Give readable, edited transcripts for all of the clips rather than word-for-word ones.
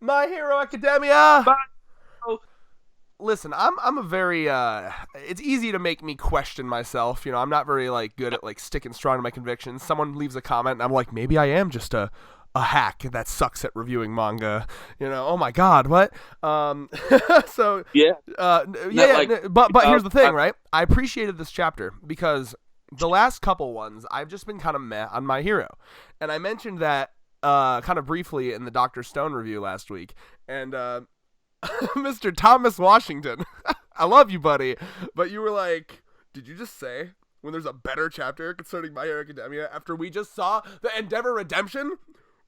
My Hero Academia. Oh, Listen, I'm a very it's easy to make me question myself. I'm not very like good at like sticking strong to my convictions. Someone leaves a comment and I'm like, maybe I am just a hack that sucks at reviewing manga. Oh my god, what? So yeah. yeah, Like, but here's the thing, right? I appreciated this chapter because the last couple ones I've just been kind of meh on My Hero, and I mentioned that kind of briefly in the Dr. Stone review last week, and Mr. Thomas Washington, I love you, buddy, but you were like, did you just say when there's a better chapter concerning My Hero Academia after we just saw the Endeavor Redemption?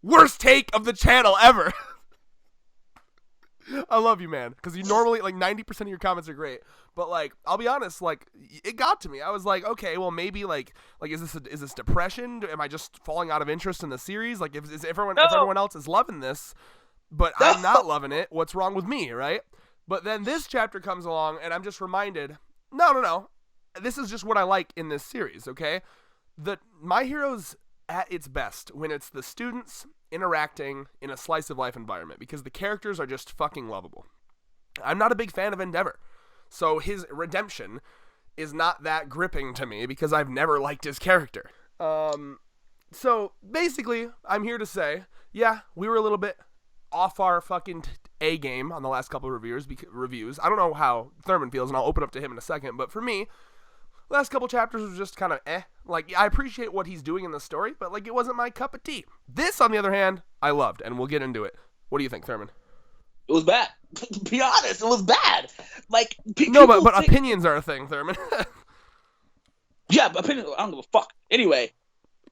Worst take of the channel ever. I love you, man, because you normally, like, 90% of your comments are great, but, like, I'll be honest, like, it got to me. I was like, okay, well, maybe, like is this depression? Am I just falling out of interest in the series? Like, if everyone else is loving this, but I'm not loving it, what's wrong with me, right? But then this chapter comes along, and I'm just reminded, no. This is just what I like in this series, okay? My Hero's at its best when it's the students interacting in a slice of life environment because the characters are just fucking lovable. I'm not a big fan of Endeavor, so his redemption is not that gripping to me because I've never liked his character. So basically, I'm here to say, yeah, we were a little bit off our fucking A game on the last couple of reviews. I don't know how Thurman feels, and I'll open up to him in a second, but for me, last couple chapters was just kind of Like, I appreciate what he's doing in the story, but, like, it wasn't my cup of tea. This, on the other hand, I loved, and we'll get into it. What do you think, Thurman? it was bad. To be honest, it was bad. Like, no, but opinions are a thing, Thurman. Yeah, but opinion. I don't give a fuck. Anyway,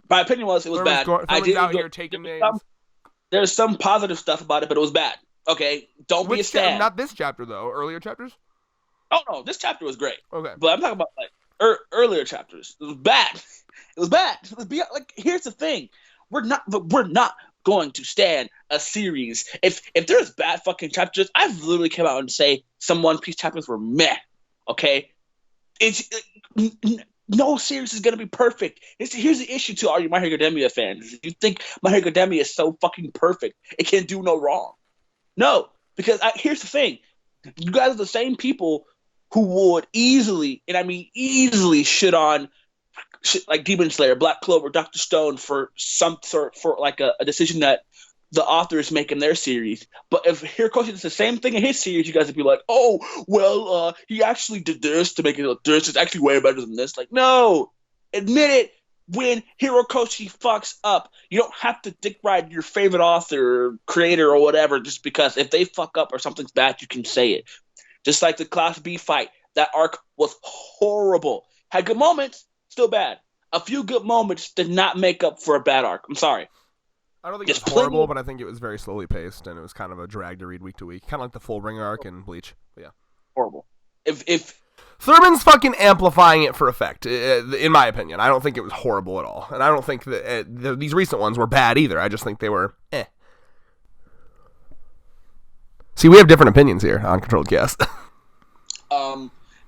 my opinion was it was bad. Thurman's out here taking names. There's some positive stuff about it, but it was bad. Okay, don't be a stan. Not this chapter, though. Earlier chapters? Oh, no, this chapter was great. Okay. But I'm talking about, like, earlier chapters. It was bad. It was bad. Like, here's the thing. We're not going to stand a series. If there's bad fucking chapters, I've literally come out and say some One Piece chapters were meh. Okay? No series is going to be perfect. Here's the issue to all you My Hero Academia fans. You think My Hero Academia is so fucking perfect. It can do no wrong. No. Because here's the thing. You guys are the same people who would easily, and I mean easily, shit on like Demon Slayer, Black Clover, Dr. Stone for a decision that the authors make in their series. But if Hirokoshi does the same thing in his series, you guys would be like, oh, well, he actually did this to make it look this. It's actually way better than this. Like, no, admit it. When Hirokoshi fucks up, you don't have to dick ride your favorite author or creator or whatever just because if they fuck up or something's bad, you can say it. Just like the Class B fight, that arc was horrible. Had good moments, still bad. A few good moments did not make up for a bad arc. I'm sorry. I don't think it was horrible, but I think it was very slowly paced, and it was kind of a drag to read week to week. Kind of like the Full Ring arc in Bleach. But yeah. Horrible. If Thurman's fucking amplifying it for effect, in my opinion. I don't think it was horrible at all. And I don't think that these recent ones were bad either. I just think they were See, we have different opinions here on Controlled Chaos.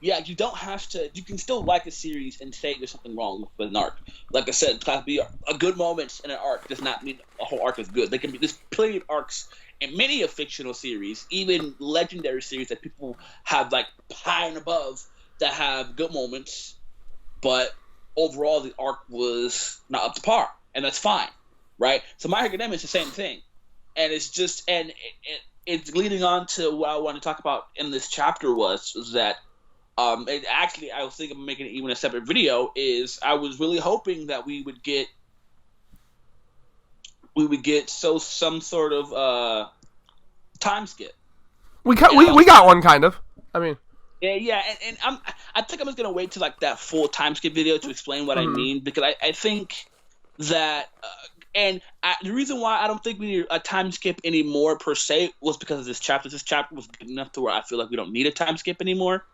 Yeah, you don't have to. You can still like a series and say there's something wrong with an arc. Like I said, Class B, a good moments in an arc does not mean a whole arc is good. There's plenty of arcs in many of fictional series, even legendary series that people have like high and above that have good moments, but overall the arc was not up to par, and that's fine, right? So My Hero Academia is the same thing, and it's just it's leading on to what I want to talk about in this chapter was that. I was thinking of making it even a separate video. I was really hoping that we would get some sort of time skip. We got one kind of. I mean, yeah, and I think I'm just gonna wait till like that full time skip video to explain what I mean because I think that the reason why I don't think we need a time skip anymore per se was because of this chapter. This chapter was good enough to where I feel like we don't need a time skip anymore.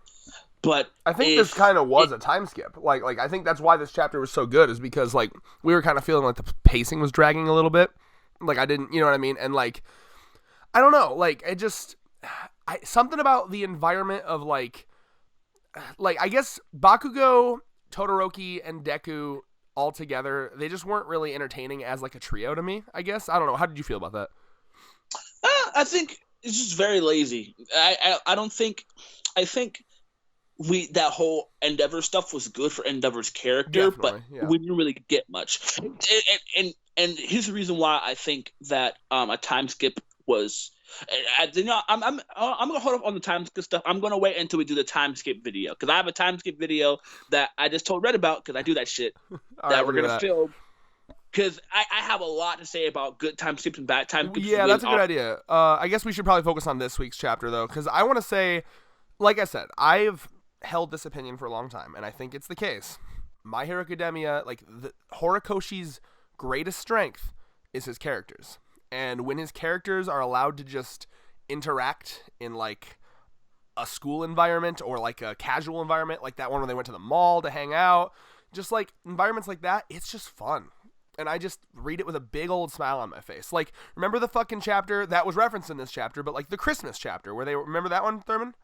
But I think this kind of was a time skip. Like I think that's why this chapter was so good is because like we were kind of feeling like the pacing was dragging a little bit. Like I didn't, you know what I mean? And like I don't know, like it just something about the environment of like I guess Bakugo, Todoroki, and Deku all together, they just weren't really entertaining as like a trio to me, I guess. I don't know. How did you feel about that? I think it's just very lazy. I don't think. I think that whole Endeavor stuff was good for Endeavor's character, Definitely, but we didn't really get much. And here's the reason why I think that a time skip was. I'm gonna hold up on the time skip stuff. I'm gonna wait until we do the time skip video because I have a time skip video that I just told Red about because I do that shit that we're gonna film. Because I have a lot to say about good time skips and bad time skips. Yeah, that's a good idea. I guess we should probably focus on this week's chapter though, because I want to say, like I said, I've held this opinion for a long time, and I think it's the case. My Hero Academia, like Horikoshi's greatest strength is his characters. And when his characters are allowed to just interact in like a school environment or like a casual environment, like that one where they went to the mall to hang out, just like environments like that, it's just fun. And I just read it with a big old smile on my face. Like, remember the fucking chapter that was referenced in this chapter, but like the Christmas chapter where remember that one, Thurman?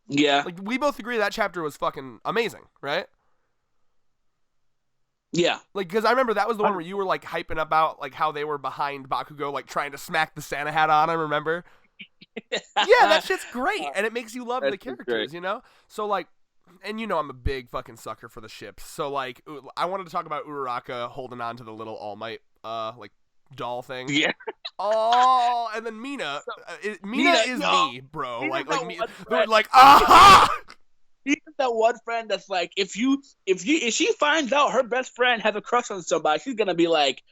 Yeah. Like, we both agree that chapter was fucking amazing, right? Yeah. Like, because I remember that was the one where you were, like, hyping about, like, how they were behind Bakugo, like, trying to smack the Santa hat on him, remember? Yeah, that shit's great, and it makes you love the characters, you know? So, like, and you know I'm a big fucking sucker for the ships, so, like, I wanted to talk about Uraraka holding on to the little All Might, like, doll thing. Yeah. Oh, and then Mina. Mina is me, bro. Mina's Like me, friend. like, aha! He's that one friend that's like, if she finds out her best friend has a crush on somebody, she's gonna be like,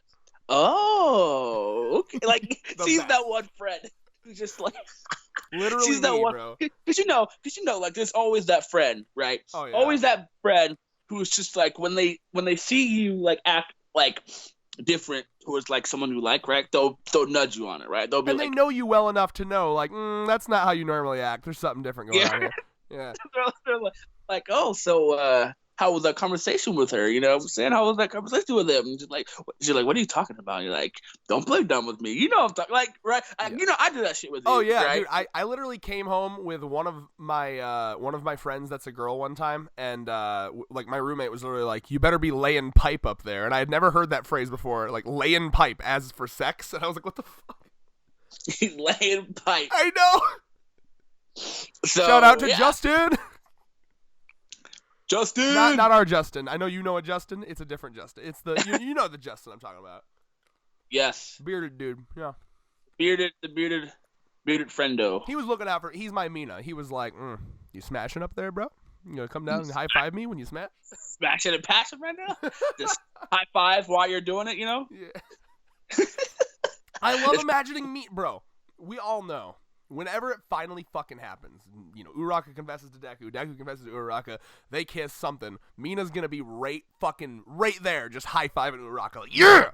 oh, okay. Like she's best. that one friend who's just like, literally she's that me, one. bro. Because you know, like there's always that friend, right? Oh, yeah. Always that friend who's just like when they see you like act like different towards like someone you like, right? They'll nudge you on it, right? They'll be And like, they know you well enough to know, like, that's not how you normally act. There's something different going on here. Yeah. they're like, oh, so how was that conversation with her? You know what I'm saying? How was that conversation with him? And she's like, what are you talking about? And you're like, don't play dumb with me. You know what I'm talking, like, right? Yeah. You know, I do that shit with you. Oh yeah, right? dude. I literally came home with one of my friends that's a girl one time, and like my roommate was literally like, you better be laying pipe up there, and I had never heard that phrase before, like laying pipe as for sex, and I was like, what the fuck? He's laying pipe. I know. So, shout out to Justin. Justin. Not our Justin. I know you know a Justin. It's a different Justin. It's the you know the Justin I'm talking about. Yes. Bearded dude. Yeah. The bearded friendo. He was looking out for. He's my Mina. He was like, you smashing up there, bro? You gonna come down and high five me when you smash? Smashing and passing right now. Just high five while you're doing it. You know. Yeah. I love imagining me, bro. We all know. Whenever it finally fucking happens, you know, Uraraka confesses to Deku, Deku confesses to Uraraka, they kiss something, Mina's gonna be right there, just high-fiving Uraraka, like, yeah!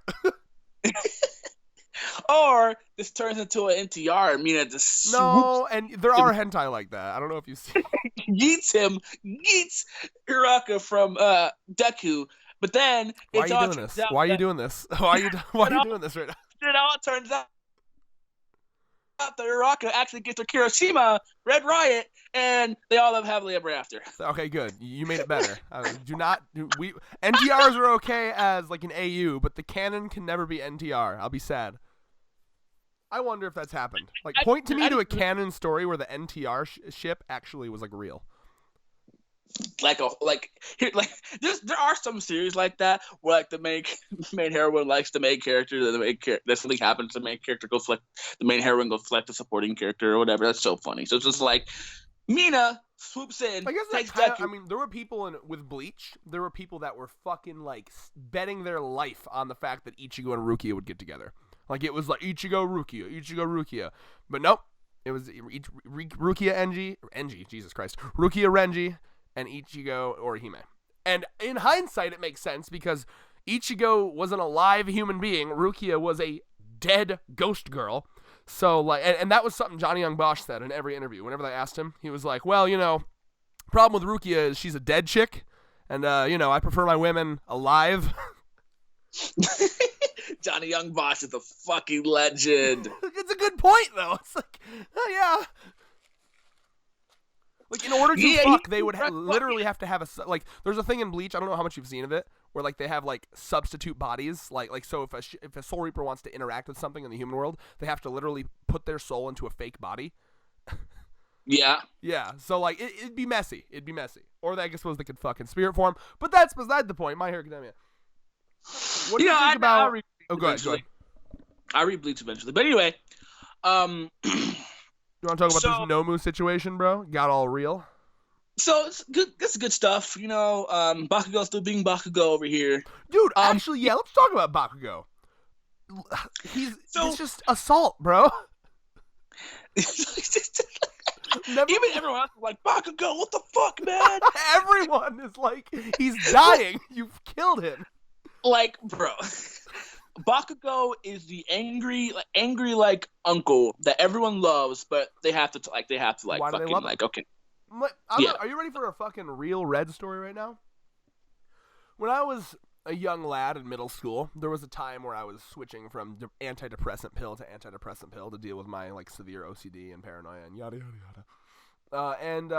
Or this turns into an NTR and Mina just No, and there are hentai like that. I don't know if you see. yeets Uraraka from Deku, but then Why are you doing this? Why are you doing this? Why are you doing this right now? It all turns out that Uraraka actually gets to Kirishima, Red Riot, and they all live happily ever after. Okay, good. You made it better. NTRs are okay as like an AU, but the canon can never be NTR. I'll be sad. I wonder if that's happened. Like, point to me to a canon story where the NTR ship actually was like real. There are some series like that where like the main heroine likes the main character, that something happens to the main character goes like the main heroine goes select the supporting character or whatever. That's so funny. So it's just like Mina swoops in. I guess that's I mean, there were people with Bleach. There were people that were fucking like betting their life on the fact that Ichigo and Rukia would get together. Like it was like Ichigo Rukia, but nope. It was Rukia Enji, Jesus Christ, Rukia Renji. And Ichigo Orihime. And in hindsight, it makes sense because Ichigo was an alive human being. Rukia was a dead ghost girl. So, like, and that was something Johnny Young Bosch said in every interview. Whenever they asked him, he was like, well, you know, problem with Rukia is she's a dead chick. And, you know, I prefer my women alive. Johnny Young Bosch is a fucking legend. It's a good point, though. It's like, oh, yeah. Like, in order to fuck, they would literally have to have like, there's a thing in Bleach, I don't know how much you've seen of it, where like they have like substitute bodies, like so if a Soul Reaper wants to interact with something in the human world, they have to literally put their soul into a fake body. Yeah. Yeah, so like it'd be messy. Or I guess they could fucking spirit form. But that's beside the point. My Hero Academia. What do you think about? Go ahead. I read Bleach eventually, but anyway, you want to talk about this Nomu situation, bro? Got all real. So it's good. That's good stuff, you know. Bakugo still being Bakugo over here, dude. Actually, yeah. Let's talk about Bakugo. He's just assault, bro. Even everyone else is like, Bakugo, what the fuck, man? Everyone is like, he's dying. You've killed him. Like, bro, Bakugo is the angry like uncle that everyone loves, but they have to Why fucking do they love like him? okay. Are you ready for a fucking real Red story right now? When I was a young lad in middle school, there was a time where I was switching from antidepressant pill to antidepressant pill to deal with my like severe OCD and paranoia and yada yada yada. And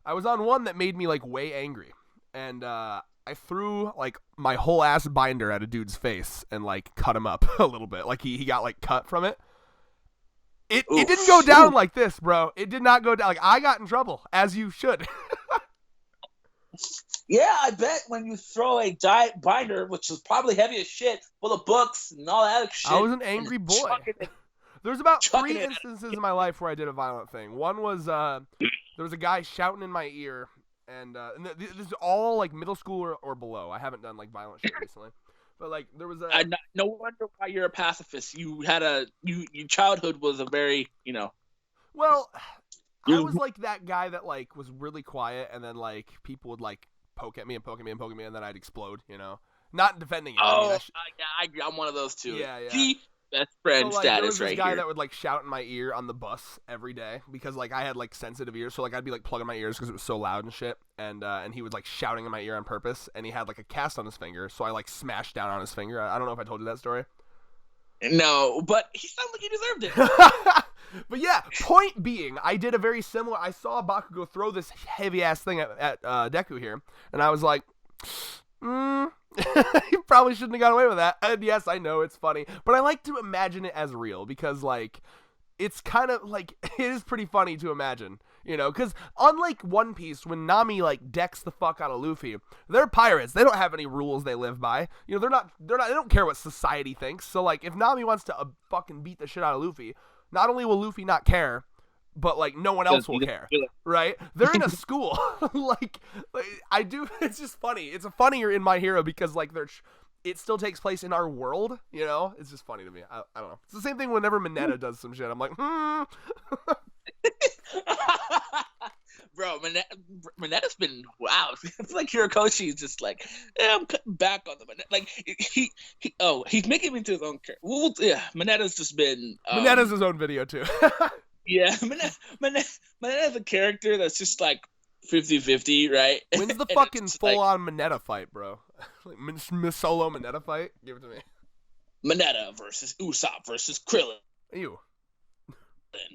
I was on one that made me like way angry, and I threw like my whole ass binder at a dude's face and like cut him up a little bit. Like he got like cut from it. It didn't go down like this, bro. It did not go down. Like I got in trouble, as you should. Yeah, I bet when you throw a giant binder, which is probably heavy as shit, full of books and all that shit. I was an angry boy. There's about 3 instances in my life where I did a violent thing. One was there was a guy shouting in my ear, and this is all like middle school or below. I haven't done like violent shit recently, but like there was a. No wonder why you're a pacifist. You had your childhood was a very Well, I was like that guy that like was really quiet, and then like people would like poke at me, and then I'd explode. You know, not defending him. I'm one of those too. Yeah. Best friend so, like, status there was this right guy here. that would like shout in my ear on the bus every day because like I had like sensitive ears, so like I'd be like plugging my ears because it was so loud and shit, and he was like shouting in my ear on purpose, and he had like a cast on his finger, so I like smashed down on his finger. I don't know if I told you that story. No, but he sounded like he deserved it. But yeah, point being, I did a very similar. I saw Bakugo throw this heavy ass thing at Deku here, and I was like, he probably shouldn't have got away with that. And yes, I know it's funny, but I like to imagine it as real because like it's kind of like it is pretty funny to imagine, you know, because unlike One Piece, when Nami like decks the fuck out of Luffy, they're pirates. They don't have any rules they live by. You know, they don't care what society thinks. So like if Nami wants to fucking beat the shit out of Luffy, not only will Luffy not care, but like no one else will care, right? They're in a school. like I do. It's just funny. It's a funnier in My Hero because like it still takes place in our world. You know, it's just funny to me. I don't know. It's the same thing whenever Mineta does some shit. I'm like, Bro, Mineta's been wow. It's like Hirokoshi is just like, I'm cutting back on the Mineta. Like he's making me into his own character. Well, yeah, Mineta's just been. Mineta's his own video too. Yeah, Mineta's a character that's just like 50-50, right? When's the fucking full-on Mineta fight, bro? Like solo Mineta fight? Give it to me. Mineta versus Usopp versus Krillin. Ew.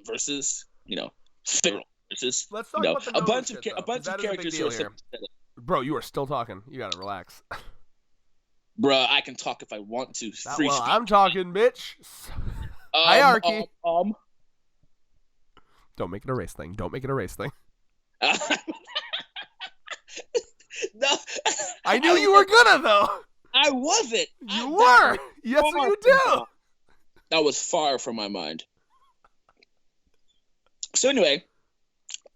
Versus, Fiddle versus, Let's talk about the a bunch of that characters. Here. Bro, you are still talking. You gotta relax. Bro, I can talk if I want to. Well, I'm talking, bitch. Hierarchy. Don't make it a race thing. No, I knew you were gonna though. I wasn't. You were. Yes, you do. That was far from my mind. So anyway,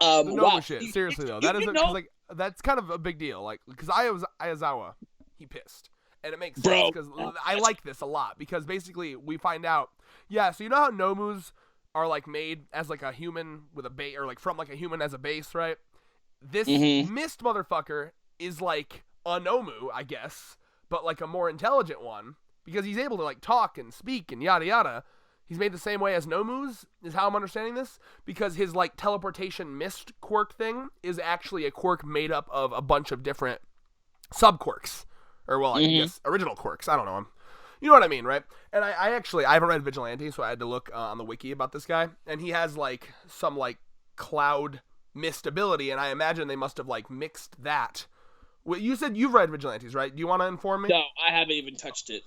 wow. Shit. Seriously though, like that's kind of a big deal. Like because Ayazawa, he pissed, and it makes sense because I like this a lot because basically we find out. Yeah, so you know how Nomus are like made as like a human with a base, or like from like a human as a base, right? This mist motherfucker is like a Nomu, I guess, but like a more intelligent one because he's able to like talk and speak and yada yada. He's made the same way as Nomus, is how I'm understanding this, because his like teleportation mist quirk thing is actually a quirk made up of a bunch of different sub quirks, or I guess original quirks. I don't know. You know what I mean, right? And I haven't read Vigilante, so I had to look on the wiki about this guy, and he has like some like cloud mist ability, and I imagine they must have like mixed that Well, you said you've read Vigilantes, right? Do you want to inform me? No, I haven't even touched it.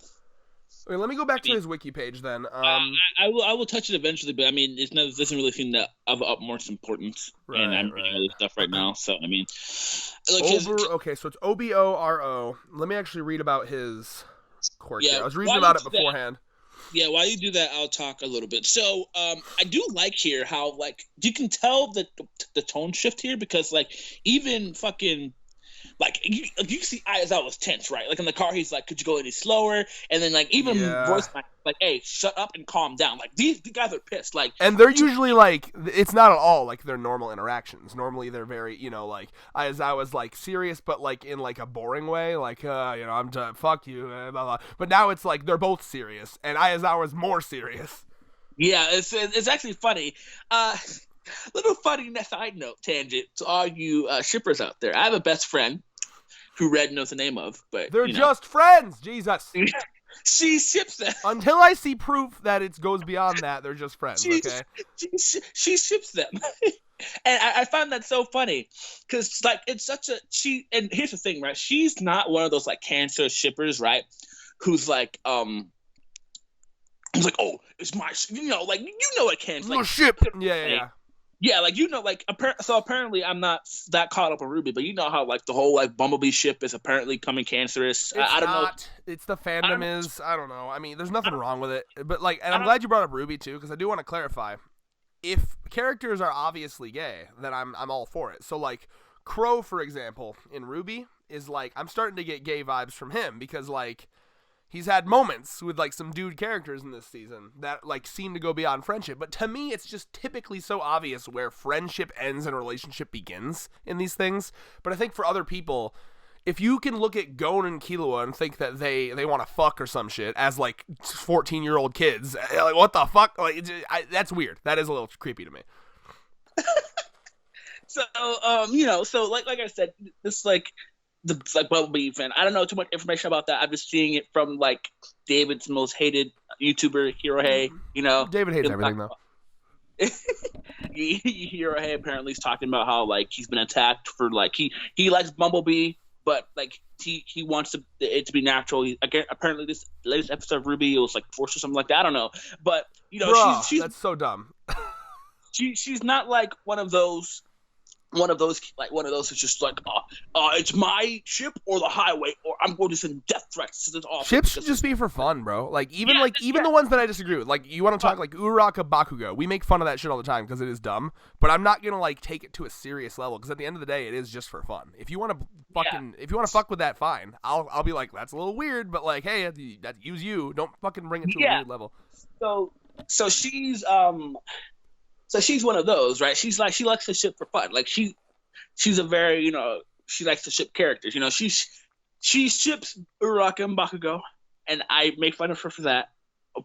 Okay, let me go back to his wiki page then. I will touch it eventually, but I mean, it doesn't really seem that of utmost importance, and I'm reading other stuff right now. So I mean, okay, so it's Oboro. Let me actually read about his quirk. Yeah, I was reading about it beforehand. Yeah, while you do that, I'll talk a little bit. So, I do like here how you can tell the tone shift here because even fucking. You see Aizawa's tense, right? In the car, he's like, could you go any slower? And then, even voice hey, shut up and calm down. These guys are pissed. And they're usually, it's not at all, their normal interactions. Normally, they're very, Aizawa's, serious, but, in, a boring way. I'm done, fuck you, blah, blah. But now it's, they're both serious, and Aizawa's more serious. Yeah, it's actually funny. Little funny side note tangent to all you shippers out there. I have a best friend who Red knows the name of, but they're just friends. Jesus. She ships them. Until I see proof that it goes beyond that, they're just friends. Okay. She ships them, and I find that so funny because it's such a she. And here's the thing, right? She's not one of those cancer shippers, right? Who's He's oh, it's my, what cancer, ship. Yeah. Yeah, so apparently I'm not that caught up on Ruby, but you know how the whole Bumblebee ship is apparently coming cancerous. I don't know. It's the fandom is. I don't know. I mean, there's nothing wrong with it, but and I'm glad you brought up Ruby too, because I do want to clarify. If characters are obviously gay, then I'm all for it. So Crow, for example, in Ruby is I'm starting to get gay vibes from him because he's had moments with some dude characters in this season that seem to go beyond friendship. But to me, it's just typically so obvious where friendship ends and a relationship begins in these things. But I think for other people, if you can look at Gon and Killua and think that they want to fuck or some shit as 14-year-old kids, what the fuck? That's weird. That is a little creepy to me. So like I said, this the Bumblebee fan. I don't know too much information about that. I'm just seeing it from David's most hated YouTuber, Hirohei. David hates everything though. Hirohei apparently is talking about how he's been attacked for he likes Bumblebee, but he wants it to be natural. Apparently this latest episode of Ruby, it was forced or something like that. I don't know, but Bruh, she's that's so dumb. she's not one of those who's just it's my ship or the highway, or I'm going to send death threats to this office. Ships should just be for fun, bro. Even the ones that I disagree with. You want to talk Uraraka Bakugo. We make fun of that shit all the time because it is dumb, but I'm not going to take it to a serious level because at the end of the day, it is just for fun. If you want to fuck with that, fine. I'll be that's a little weird, but hey, that use you. Don't fucking bring it to a weird level. So she's So she's one of those, right? She likes to ship for fun. She's a very, she likes to ship characters. She ships Uraraka and Bakugo, and I make fun of her for that.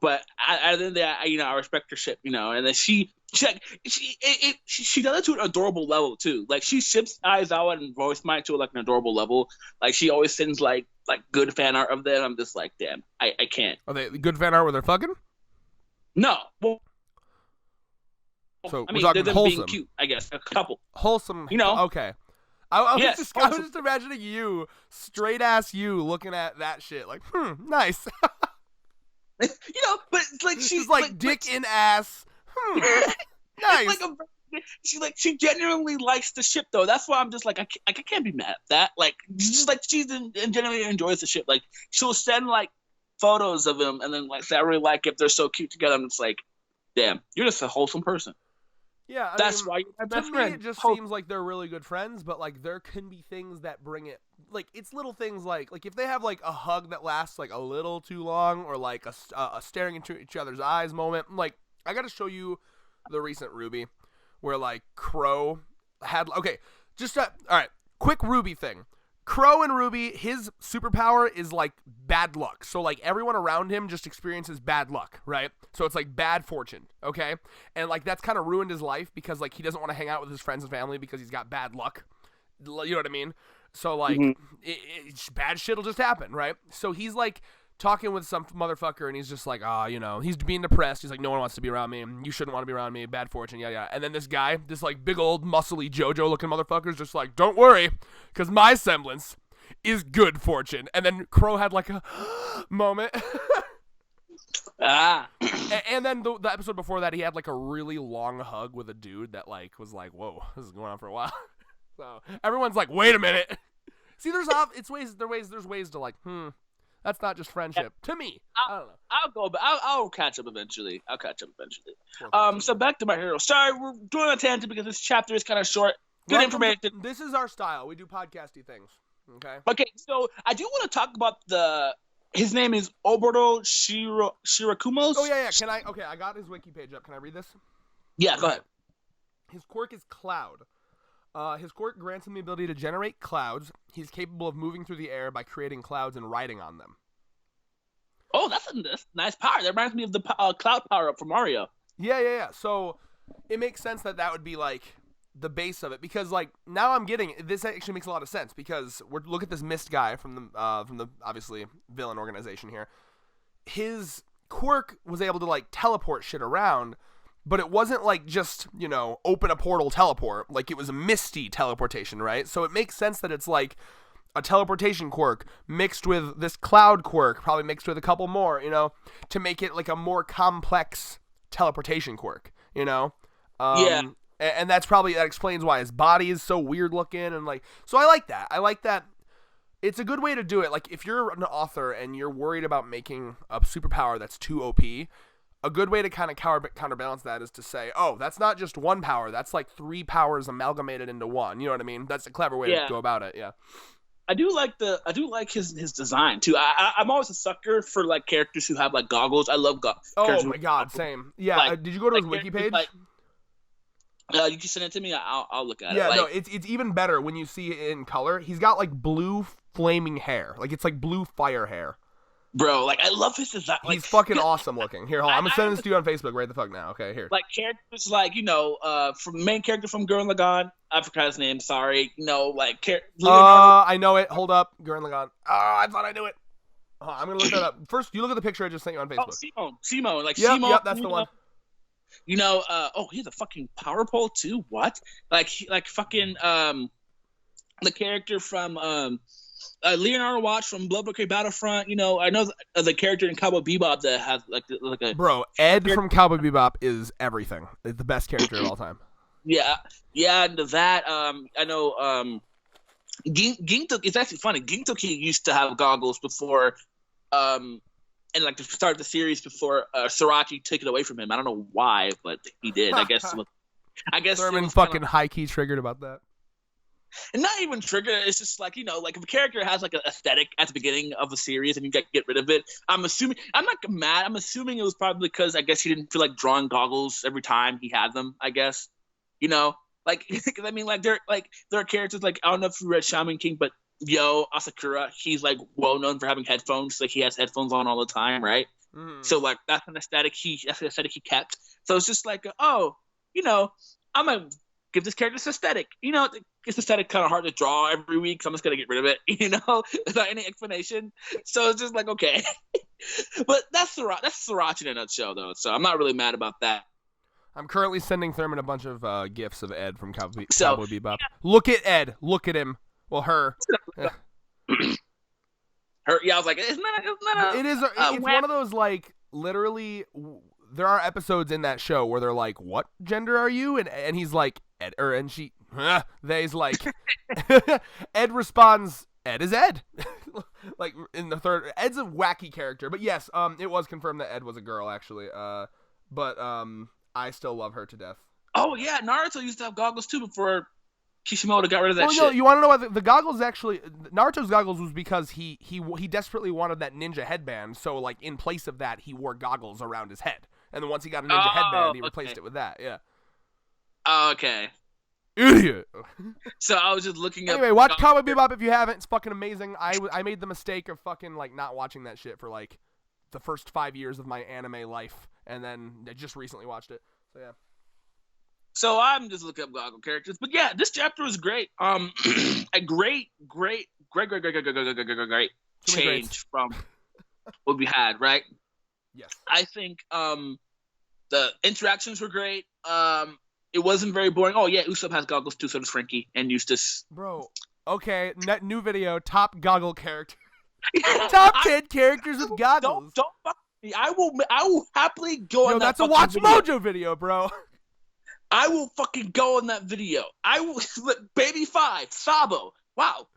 But other than that, I respect her ship, and then she does it to an adorable level too. She ships Aizawa and Voice Might to an adorable level. She always sends good fan art of them. I'm just damn, I can't. Are they good fan art where they're fucking? No, well. So I mean, we're talking they're wholesome. being cute, I guess. A couple. Wholesome. Okay. I was just imagining you, straight ass you, looking at that shit nice. But she's dick in ass. Nice. She genuinely likes the ship though. That's why I'm just I can't be mad at that. She's she's genuinely enjoys the ship. She'll send photos of him and then say I really like if they're so cute together. I'm just damn, you're just a wholesome person. Yeah, that's why you're my best friend. To me, it just seems like they're really good friends, but there can be things that bring it. It's little things like if they have a hug that lasts a little too long, or a staring into each other's eyes moment. I got to show you the recent Ruby, where Crow had all right, quick Ruby thing. Crow and Ruby, his superpower is bad luck. So everyone around him just experiences bad luck, right? So it's bad fortune, okay? And that's kind of ruined his life because he doesn't want to hang out with his friends and family because he's got bad luck. You know what I mean? So bad shit'll just happen, right? So he's talking with some motherfucker and he's just he's being depressed. He's no one wants to be around me. You shouldn't want to be around me. Bad fortune, yeah. And then this guy, this big old muscly JoJo looking motherfucker is just don't worry, because my semblance is good fortune. And then Crow had like a moment. And then the episode before that, he had like a really long hug with a dude that like was like, whoa, this is going on for a while. So everyone's like, wait a minute. See, there's ways to like, that's not just friendship. To me, I don't know. I'll go, but I'll catch up eventually. So back to My Hero. Sorry, we're doing a tangent because this chapter is kind of short. Good information. This is our style. We do podcasty things. Okay. Okay, so I do want to talk about his name is Oboro Shirakumo. Oh yeah. Can I? Okay, I got his wiki page up. Can I read this? Yeah, go ahead. His quirk is Cloud. His quirk grants him the ability to generate clouds. He's capable of moving through the air by creating clouds and riding on them. Oh, that's a nice power. That reminds me of the cloud power up from Mario. Yeah. So it makes sense that would be like the base of it, because like now I'm getting this actually makes a lot of sense, because look at this Mist guy from the obviously villain organization here. His quirk was able to like teleport shit around, but it wasn't like just, open a portal teleport. Like it was a misty teleportation, right? So it makes sense that it's like a teleportation quirk mixed with this cloud quirk, probably mixed with a couple more, to make it like a more complex teleportation quirk, Yeah. And that explains why his body is so weird looking, and like, so I like that. It's a good way to do it. Like if you're an author and you're worried about making a superpower that's too OP, a good way to kind of counterbalance that is to say, oh, that's not just one power, that's like 3 powers amalgamated into one. You know what I mean? That's a clever way to go about it. Yeah. I do like his design too. I'm always a sucker for like characters who have like goggles. I love goggles. Oh my god, same. Yeah. Like, did you go to his wiki page? You can send it to me. I'll look at it. Yeah, no, it's even better when you see it in color. He's got like blue flaming hair, like it's like blue fire hair. Bro, like I love his design. Like, he's fucking awesome looking. Here, hold on. I'm gonna send this to you on Facebook right the fuck now. Okay, here. Like characters like from main character from Gurren Lagann. I forgot his name. Sorry. Like I know it. Hold up, Gurren Lagann. I thought I knew it. I'm gonna look that up. First, you look at the picture I just sent you on Facebook. Simone. Like yep, Simone. Yep, that's the one. He has a fucking power pole too. What? Like fucking the character from Leonardo Watch from Blood Brook Battlefront. I know the character in Cowboy Bebop that has like a bro. Ed from Cowboy Bebop is everything. It's the best character of all time. Yeah. And that I know Gintoki. It's actually funny. Gintoki used to have goggles before and like to start the series before Sorachi took it away from him. I don't know why, but he did. I guess Thurman fucking high key triggered about that. And not even trigger. It's just like like if a character has like an aesthetic at the beginning of a series and you get rid of it. I'm not mad. I'm assuming it was probably because I guess he didn't feel like drawing goggles every time he had them. I guess like because I mean like there are characters like I don't know if you read Shaman King, but Asakura, he's like well known for having headphones. Like he has headphones on all the time, right? Mm. So like that's an aesthetic he kept. So it's just like I'm gonna give this character this aesthetic. It's aesthetic kind of hard to draw every week, so I'm just gonna get rid of it. Without any explanation. So it's just like okay, but that's Sorachi in a nutshell, though. So I'm not really mad about that. I'm currently sending Thurman a bunch of gifs of Ed from Cowboy Bebop. Yeah. Look at Ed. Look at him. Well, her. Her. Yeah, I was like, isn't that it is. It's one of those like literally. There are episodes in that show where they're like, "What gender are you?" and he's like, "Ed," and she, they's like, Ed responds, "Ed is Ed." Like in the third, Ed's a wacky character, but yes, it was confirmed that Ed was a girl actually. But I still love her to death. Oh yeah, Naruto used to have goggles too before Kishimoto got rid of that shit. No, you want to know why the goggles actually? Naruto's goggles was because he desperately wanted that ninja headband. So like in place of that, he wore goggles around his head. And then once he got a ninja headband, he replaced it with that. Yeah. Oh, okay. Idiot. So I was just looking up. Anyway, watch Cowboy Bebop if you haven't. It's fucking amazing. I made the mistake of fucking like not watching that shit for like the first 5 years of my anime life, and then I just recently watched it. So yeah. So I'm just looking up goggle characters, but yeah, this chapter was great. A great change from what we had, right? Yes. I think the interactions were great. It wasn't very boring. Oh yeah, Usopp has goggles too, so does Frankie and Eustace. Bro, Okay, new video, top goggle character. Top 10 characters with goggles. Don't fuck me. I will happily go on that. That's a Watch Mojo video, bro. I will fucking go on that video. I will. Baby 5, Sabo. Wow,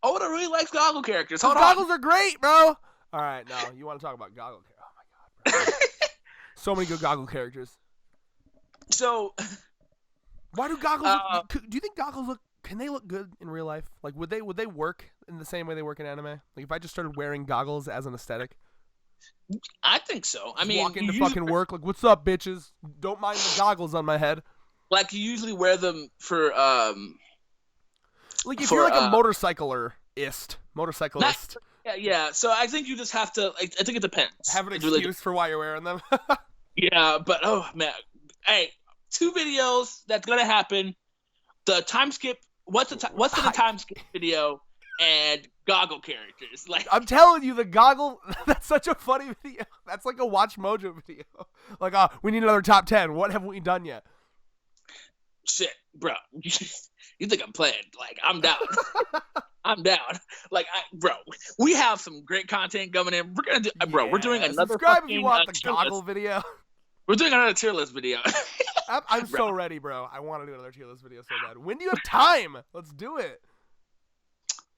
Oda really likes goggle characters. Hold on. Goggles are great, bro. All right, now you want to talk about goggle characters? Oh my god, bro. So many good goggle characters. So, why do goggles? Do you think goggles look? Can they look good in real life? Like, would they work in the same way they work in anime? Like, if I just started wearing goggles as an aesthetic. I think so. I mean, walk into fucking work like, "What's up, bitches? Don't mind the goggles on my head." Like, you usually wear them for like if you're like a motorcyclist. Yeah. So I think you just have to. I think it depends. Have an excuse for why you're wearing them. Yeah, but oh man, hey, 2 videos that's gonna happen. The time skip. What's the time skip video and goggle characters? Like, I'm telling you, the goggle. That's such a funny video. That's like a Watch Mojo video. Like, we need another top 10. What haven't we done yet? Shit, bro. You think I'm playing? Like, I'm down. I'm down. Like, bro, we have some great content coming in. We're gonna do, bro. We're doing another. Subscribe if you want the goggle video. We're doing another tier list video. I'm so ready, bro. I want to do another tier list video so bad. When do you have time? Let's do it.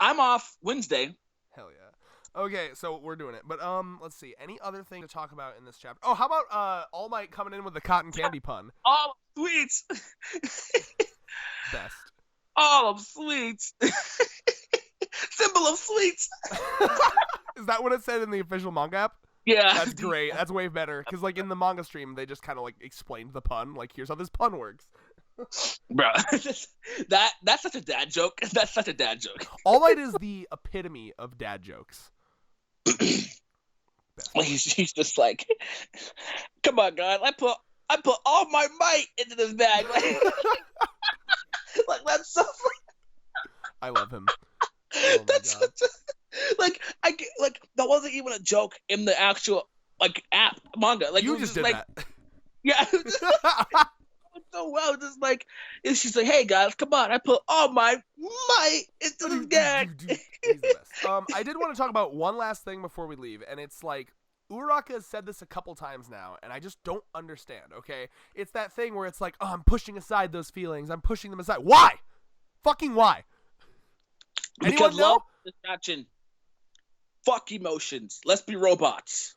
I'm off Wednesday. Hell yeah. Okay, so we're doing it. But let's see. Any other thing to talk about in this chapter? Oh, how about All Might coming in with the cotton candy pun? All sweets. Best. All of sweets. Symbol of sweets. Is that what it said in the official manga app? Yeah. That's great. That's way better. Because, like, in the manga stream, they just kind of, like, explained the pun. Like, here's how this pun works. Bro, that's such a dad joke. That's such a dad joke. All Might is the epitome of dad jokes. He's just like, come on, God. I put all my might into this bag. Like that's so funny. I love him. Oh that's such a, like that wasn't even a joke in the actual like app manga. Like you just did like, that. Yeah. So well, just like she's like, "Hey guys, come on! I put all my might into this gag." He's the best. I did want to talk about one last thing before we leave, and it's like Uraraka has said this a couple times now, and I just don't understand. Okay, it's that thing where it's like, "Oh, I'm pushing aside those feelings. I'm pushing them aside. Why? Fucking why?" Because love is distraction. Fuck emotions. Let's be robots.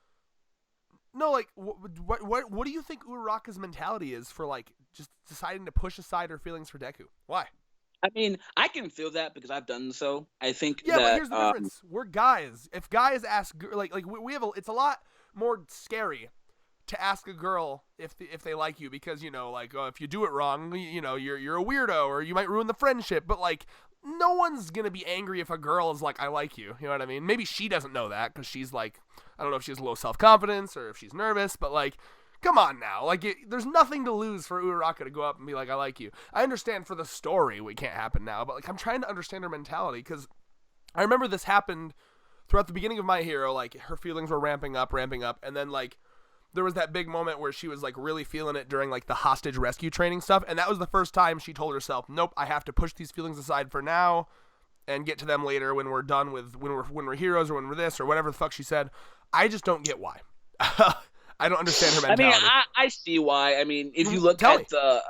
No, like, what do you think Uraraka's mentality is for, like, just deciding to push aside her feelings for Deku? Why? I mean, I can feel that because I've done so. I think yeah, but here's the difference. We're guys. If guys ask, like we have it's a lot more scary to ask a girl if they like you because, you know, like, if you do it wrong, you know, you're a weirdo or you might ruin the friendship, but, like, no one's going to be angry if a girl is like, I like you. You know what I mean? Maybe she doesn't know that because she's like, I don't know if she has low self-confidence or if she's nervous, but, like, come on now. Like, there's nothing to lose for Uraraka to go up and be like, I like you. I understand for the story it can't happen now, but, like, I'm trying to understand her mentality because I remember this happened throughout the beginning of My Hero. Like, her feelings were ramping up, and then, like, there was that big moment where she was, like, really feeling it during, like, the hostage rescue training stuff, and that was the first time she told herself, nope, I have to push these feelings aside for now and get to them later when we're done with, when we're heroes or when we're this or whatever the fuck she said. I just don't get why. I don't understand her mentality. I mean, I see why. I mean, if you look at the,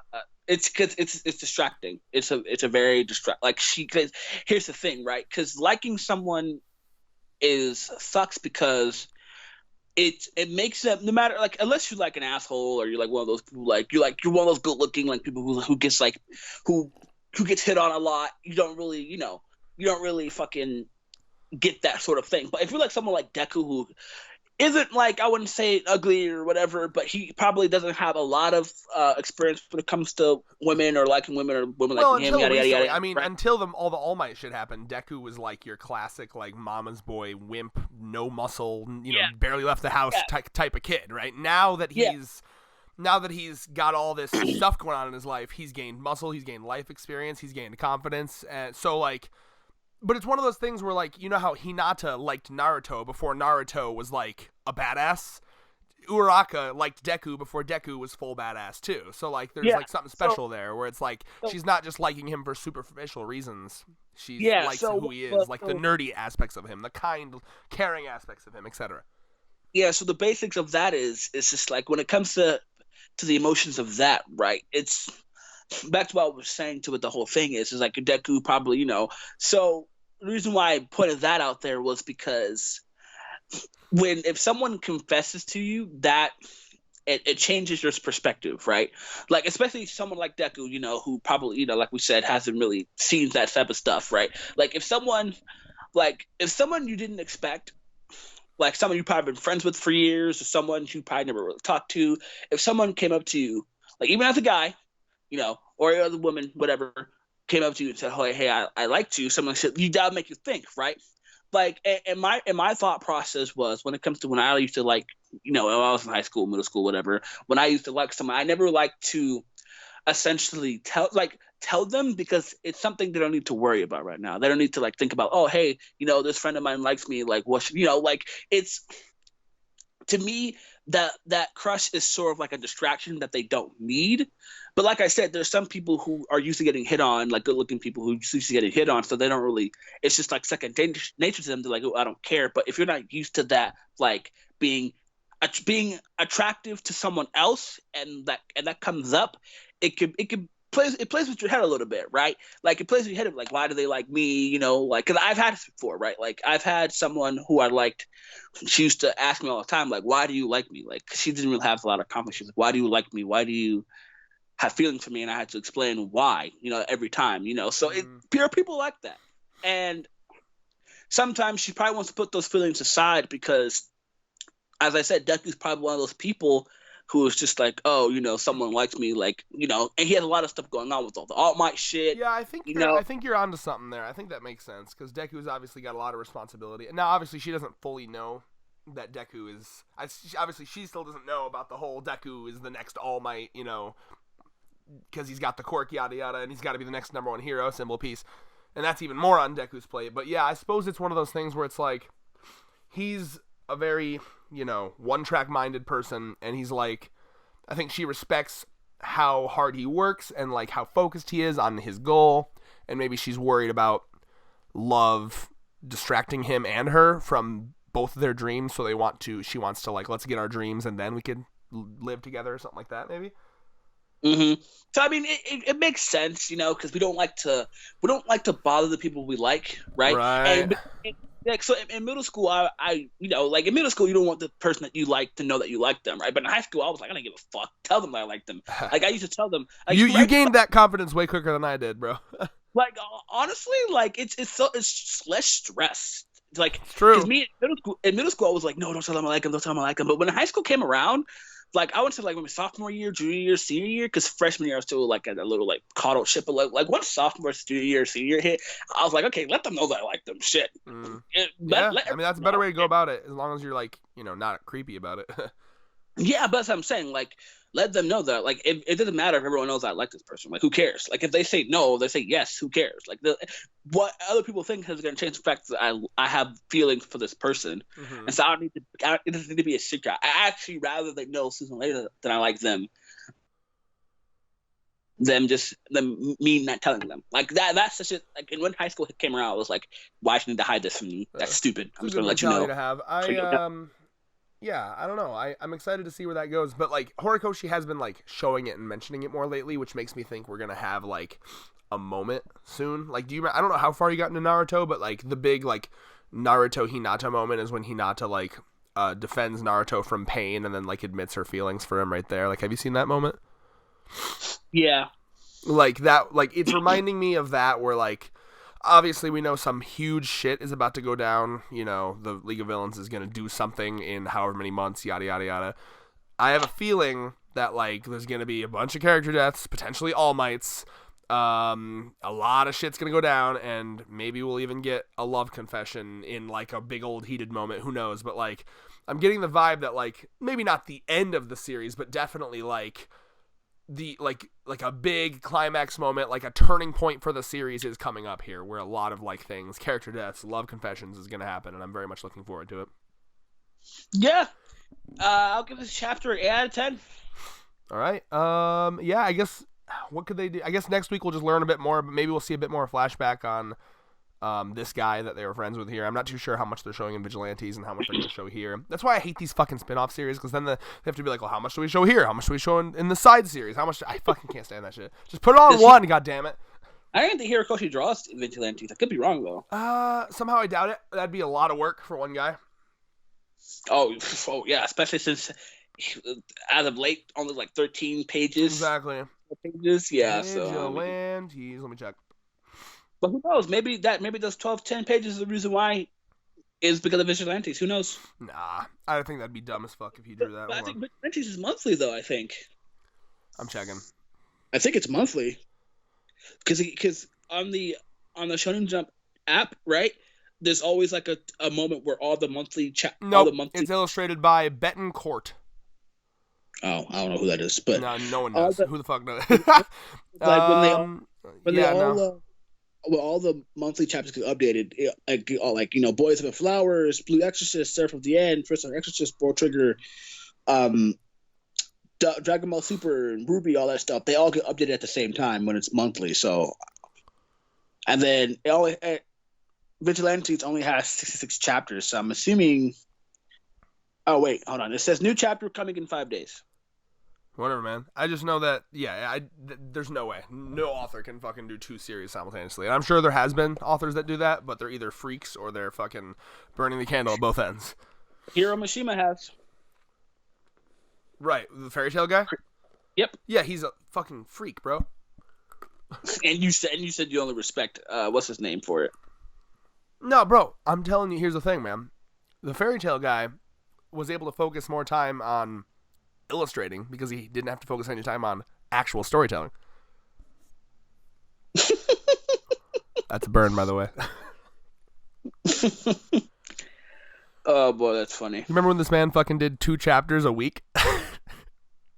it's because it's distracting. It's a very like cause here's the thing, right? Because liking someone sucks because it makes them, no matter, like, unless you're like an asshole or you're like one of those people, like you're one of those good looking, like, people who gets like who gets hit on a lot, you don't really fucking get that sort of thing. But if you're like someone like Deku who isn't, like, I wouldn't say ugly or whatever, but he probably doesn't have a lot of experience when it comes to women or liking women or women like him, yada yada yada. I mean, right? Until all the All Might shit happened, Deku was like your classic, like, mama's boy, wimp, no muscle, you know, barely left the house type of kid, right? Now that he's got all this stuff going on in his life, he's gained muscle, he's gained life experience, he's gained confidence, and so, like, but it's one of those things where, like, you know how Hinata liked Naruto before Naruto was, like, a badass? Uraraka liked Deku before Deku was full badass too. So like there's like something special there where it's like she's not just liking him for superficial reasons. She likes who he is, like the nerdy aspects of him, the kind, caring aspects of him, etc. Yeah, so the basics of that is just like when it comes to the emotions of that, right? It's back to what I was saying to it. The whole thing is like Deku probably, So the reason why I pointed that out there was because if someone confesses to you, that it changes your perspective, right? Like especially someone like Deku, who probably, like we said, hasn't really seen that type of stuff, right? Like if someone you didn't expect, like someone you probably been friends with for years, or someone you probably never really talked to, if someone came up to you, like even as a guy, or a other woman, whatever, came up to you and said, hey, I liked you, someone said, that would make you think, right? Like, and my thought process was when it comes to when I used to like, when I was in high school, middle school, whatever, when I used to like someone, I never liked to essentially tell them because it's something they don't need to worry about right now. They don't need to like think about, oh, hey, this friend of mine likes me. Like, what should, like it's, to me, that crush is sort of like a distraction that they don't need. But like I said, there's some people who are used to getting hit on, like good-looking people who used to getting hit on, so they don't really. It's just like second nature to them. They're like, oh, I don't care. But if you're not used to that, like being attractive to someone else, and that comes up, it plays with your head a little bit, right? Like it plays with your head of like, why do they like me? Like because I've had this before, right? Like I've had someone who I liked. She used to ask me all the time, like, why do you like me? Like she didn't really have a lot of confidence. She's like, why do you like me? Why do you have feelings for me? And I had to explain why, every time, So there are people like that, and sometimes she probably wants to put those feelings aside because, as I said, Deku's probably one of those people who is just like, oh, someone likes me, like, and he has a lot of stuff going on with all the All Might shit. Yeah, I think you're onto something there. I think that makes sense because Deku's obviously got a lot of responsibility, and now obviously she doesn't fully know that Deku is. Obviously, she still doesn't know about the whole Deku is the next All Might, because he's got the quirk, yada yada, and he's got to be the next number one hero, symbol piece, and that's even more on Deku's plate. But yeah, I suppose it's one of those things where it's like he's a very one-track minded person, and he's like, I think she respects how hard he works and like how focused he is on his goal, and maybe she's worried about love distracting him and her from both of their dreams, so she wants to like, let's get our dreams and then we could live together or something like that, maybe. Mm-hmm. So I mean, it makes sense, because we don't like to bother the people we like, right? Right. And so in middle school, I like in middle school, you don't want the person that you like to know that you like them, right? But in high school, I was like, I don't give a fuck. Tell them that I like them. Like I used to tell them. You gained that confidence way quicker than I did, bro. Like honestly, like it's less stress. Like it's true. Because me in middle school, I was like, no, don't tell them I like them. Don't tell them I like them. But when high school came around, like I went to like maybe sophomore year, junior year, senior year, because freshman year I was still like at a little like coddled shit. But like once sophomore, junior year, senior year hit, I was like, okay, let them know that I like them. Shit. Yeah, I mean that's a better way to go about it, as long as you're like not creepy about it. Yeah, but that's what I'm saying. Like, let them know that. Like, it doesn't matter if everyone knows I like this person. Like, who cares? Like, if they say no, they say yes. Who cares? Like, what other people think is going to change the fact that I have feelings for this person, and so it doesn't need to be a secret. I actually rather they know sooner or later that I like them, than me not telling them. Like that's such a like. And when high school came around, I was like, why should you need to hide this from me? That's stupid. I'm just going to let you know. To have. Yeah, I don't know. I'm excited to see where that goes. But, like, Horikoshi has been, like, showing it and mentioning it more lately, which makes me think we're going to have, like, a moment soon. Like, I don't know how far you got into Naruto, but, like, the big, like, Naruto Hinata moment is when Hinata, like, defends Naruto from pain and then, like, admits her feelings for him right there. Like, have you seen that moment? Yeah. Like, that, like, it's reminding me of that where, like, obviously, we know some huge shit is about to go down. The League of Villains is going to do something in however many months, yada, yada, yada. I have a feeling that, like, there's going to be a bunch of character deaths, potentially All Mights. A lot of shit's going to go down, and maybe we'll even get a love confession in, like, a big old heated moment. Who knows? But, like, I'm getting the vibe that, like, maybe not the end of the series, but definitely, like, the like a big climax moment, like a turning point for the series is coming up here, where a lot of like things, character deaths, love confessions is going to happen, and I'm very much looking forward to it. Yeah, I'll give this chapter an 8 out of 10. All right. Yeah, I guess what could they do? I guess next week we'll just learn a bit more, but maybe we'll see a bit more flashback on this guy that they were friends with here. I'm not too sure how much they're showing in Vigilantes and how much they're going to show here. That's why I hate these fucking spin-off series, because then they have to be like, well, how much do we show here? How much do we show in the side series? How much? I fucking can't stand that shit. Just put it on one, goddammit. I didn't think Hirokoshi draws Vigilantes. I could be wrong, though. Somehow I doubt it. That'd be a lot of work for one guy. Oh yeah, especially since as of late, only like 13 pages. Exactly. Pages, yeah. Vigilantes. Let me check. But who knows? Maybe those 12, 10 pages is the reason why is because of Vigilantes. Who knows? Nah, I think that'd be dumb as fuck if he drew that. But I think Vigilantes is monthly, though. I think. I'm checking. I think it's monthly. Because on the Shonen Jump app, right? There's always like a moment where all the monthly it's illustrated by Betancourt. Oh, I don't know who that is, but no one knows. Who the fuck knows? Like when all the monthly chapters get updated, like Boys of the Flowers, Blue Exorcist, Seraph of the End, First Exorcist, Ball Trigger, Dragon Ball Super, and Ruby, all that stuff. They all get updated at the same time when it's monthly. So, and then Vigilantes only has 66 chapters. So I'm assuming. Oh wait, hold on. It says new chapter coming in 5 days. Whatever, man. I just know that, there's no way. No author can fucking do 2 series simultaneously. And I'm sure there has been authors that do that, but they're either freaks or they're fucking burning the candle at both ends. Hiro Mishima has. Right, the fairy tale guy? Yep. Yeah, he's a fucking freak, bro. And you said you only respect, what's his name for it? No, bro, I'm telling you, here's the thing, man. The fairy tale guy was able to focus more time on illustrating because he didn't have to focus any time on actual storytelling. That's a burn, by the way. Oh boy, that's funny. You remember when this man fucking did 2 chapters a week?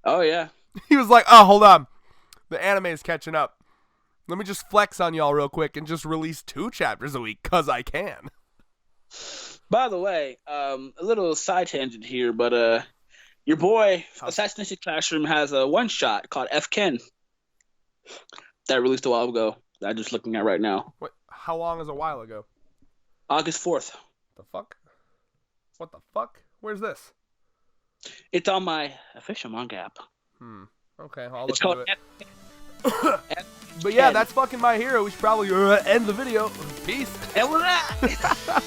Oh yeah. He was like, oh, hold on, the anime is catching up. Let me just flex on y'all real quick and just release 2 chapters a week because I can. By the way, a little side tangent here, but your boy, Assassination Classroom, has a one-shot called F. Ken that released a while ago that I'm just looking at right now. What? How long is a while ago? August 4th. The fuck? What the fuck? Where's this? It's on my official manga app. Okay, I'll it's look called into it. But yeah, that's fucking My Hero. We should probably end the video. Peace. And with that...